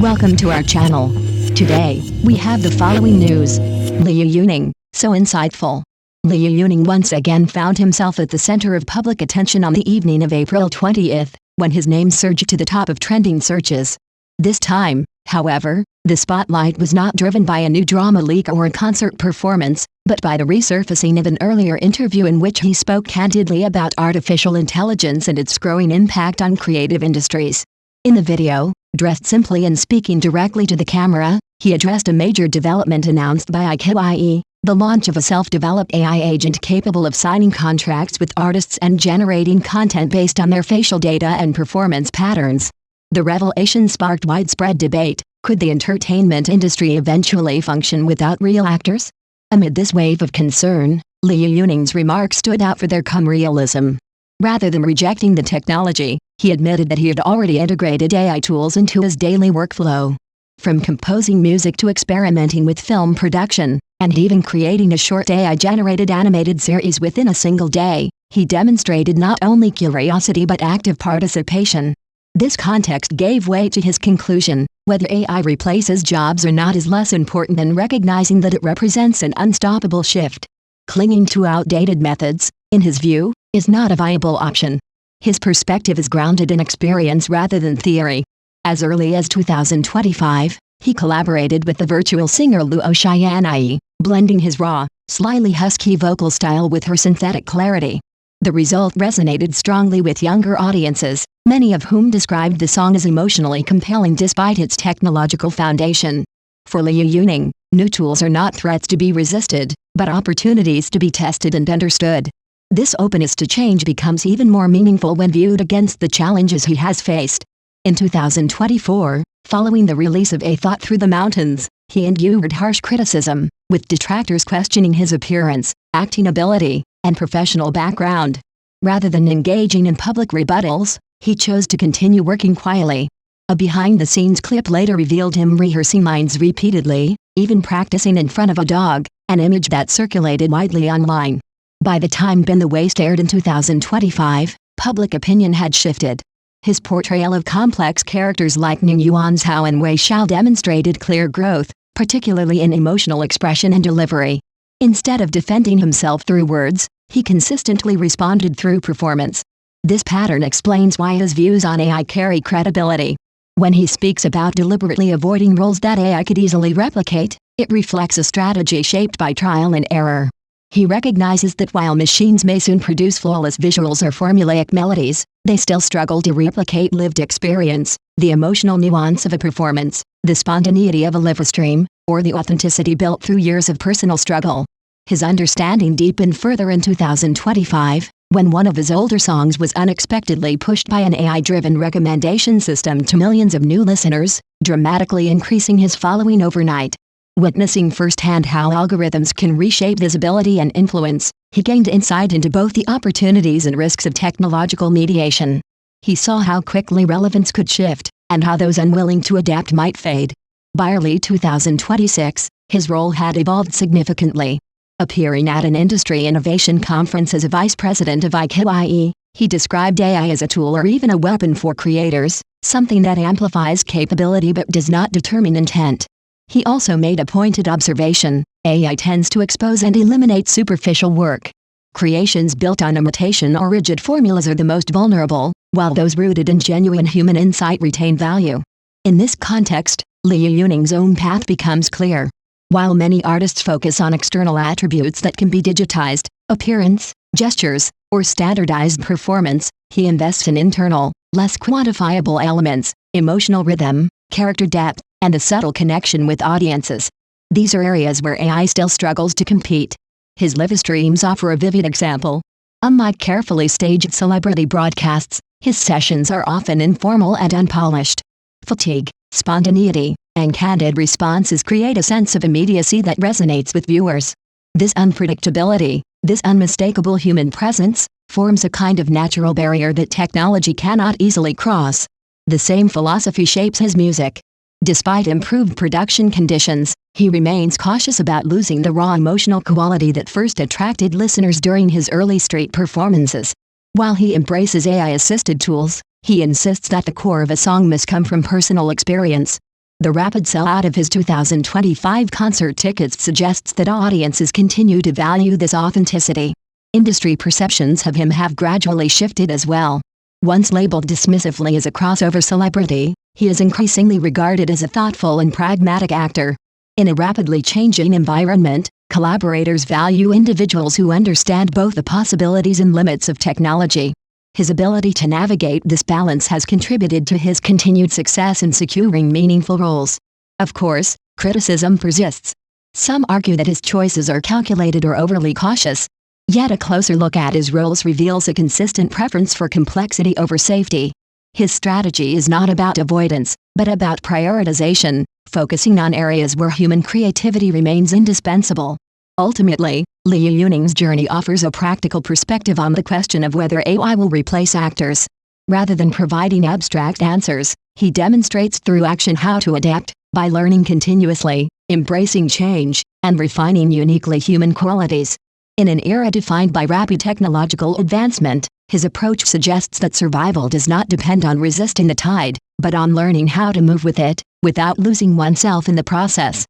Welcome to our channel. Today, we have the following news. Liu Yuning, so insightful. Liu Yuning once again found himself at the center of public attention on the evening of April 20th, when his name surged to the top of trending searches. This time, however, the spotlight was not driven by a new drama leak or a concert performance, but by the resurfacing of an earlier interview in which he spoke candidly about artificial intelligence and its growing impact on creative industries. In the video, dressed simply and speaking directly to the camera, he addressed a major development announced by IQIE, the launch of a self-developed AI agent capable of signing contracts with artists and generating content based on their facial data and performance patterns. The revelation sparked widespread debate. Could the entertainment industry eventually function without real actors? Amid this wave of concern, Liu Yuning's remarks stood out for their calm realism. Rather than rejecting the technology, he admitted that he had already integrated AI tools into his daily workflow. From composing music to experimenting with film production, and even creating a short AI-generated animated series within a single day, he demonstrated not only curiosity but active participation. This context gave way to his conclusion: whether AI replaces jobs or not is less important than recognizing that it represents an unstoppable shift. Clinging to outdated methods, in his view, is not a viable option. His perspective is grounded in experience rather than theory. As early as 2025, he collaborated with the virtual singer Liu Yuning, blending his raw, slyly husky vocal style with her synthetic clarity. The result resonated strongly with younger audiences, many of whom described the song as emotionally compelling despite its technological foundation. For Liu Yuning, new tools are not threats to be resisted, but opportunities to be tested and understood. This openness to change becomes even more meaningful when viewed against the challenges he has faced. In 2024, following the release of A Thought Through the Mountains, he endured harsh criticism, with detractors questioning his appearance, acting ability, and professional background. Rather than engaging in public rebuttals, he chose to continue working quietly. A behind-the-scenes clip later revealed him rehearsing lines repeatedly, even practicing in front of a dog, an image that circulated widely online. By the time Bend the Waist aired in 2025, public opinion had shifted. His portrayal of complex characters like Ning Yuan's Hao and Wei Xiao demonstrated clear growth, particularly in emotional expression and delivery. Instead of defending himself through words, he consistently responded through performance. This pattern explains why his views on AI carry credibility. When he speaks about deliberately avoiding roles that AI could easily replicate, it reflects a strategy shaped by trial and error. He recognizes that while machines may soon produce flawless visuals or formulaic melodies, they still struggle to replicate lived experience, the emotional nuance of a performance, the spontaneity of a live stream, or the authenticity built through years of personal struggle. His understanding deepened further in 2025, when one of his older songs was unexpectedly pushed by an AI-driven recommendation system to millions of new listeners, dramatically increasing his following overnight. Witnessing firsthand how algorithms can reshape visibility and influence, he gained insight into both the opportunities and risks of technological mediation. He saw how quickly relevance could shift, and how those unwilling to adapt might fade. By early 2026, his role had evolved significantly. Appearing at an industry innovation conference as a vice president of IQIE, he described AI as a tool or even a weapon for creators, something that amplifies capability but does not determine intent. He also made a pointed observation: AI tends to expose and eliminate superficial work. Creations built on imitation or rigid formulas are the most vulnerable, while those rooted in genuine human insight retain value. In this context, Liu Yuning's own path becomes clear. While many artists focus on external attributes that can be digitized, appearance, gestures, or standardized performance, he invests in internal, less quantifiable elements, emotional rhythm, character depth, and the subtle connection with audiences. These are areas where AI still struggles to compete. His live streams offer a vivid example. Unlike carefully staged celebrity broadcasts, his sessions are often informal and unpolished. Fatigue, spontaneity, and candid responses create a sense of immediacy that resonates with viewers. This unpredictability, this unmistakable human presence, forms a kind of natural barrier that technology cannot easily cross. The same philosophy shapes his music. Despite improved production conditions, he remains cautious about losing the raw emotional quality that first attracted listeners during his early street performances. While he embraces AI-assisted tools, he insists that the core of a song must come from personal experience. The rapid sell-out of his 2025 concert tickets suggests that audiences continue to value this authenticity. Industry perceptions of him have gradually shifted as well. Once labeled dismissively as a crossover celebrity, he is increasingly regarded as a thoughtful and pragmatic actor. In a rapidly changing environment, collaborators value individuals who understand both the possibilities and limits of technology. His ability to navigate this balance has contributed to his continued success in securing meaningful roles. Of course, criticism persists. Some argue that his choices are calculated or overly cautious. Yet a closer look at his roles reveals a consistent preference for complexity over safety. His strategy is not about avoidance, but about prioritization, focusing on areas where human creativity remains indispensable. Ultimately, Liu Yuning's journey offers a practical perspective on the question of whether AI will replace actors. Rather than providing abstract answers, he demonstrates through action how to adapt, by learning continuously, embracing change, and refining uniquely human qualities. In an era defined by rapid technological advancement, his approach suggests that survival does not depend on resisting the tide, but on learning how to move with it, without losing oneself in the process.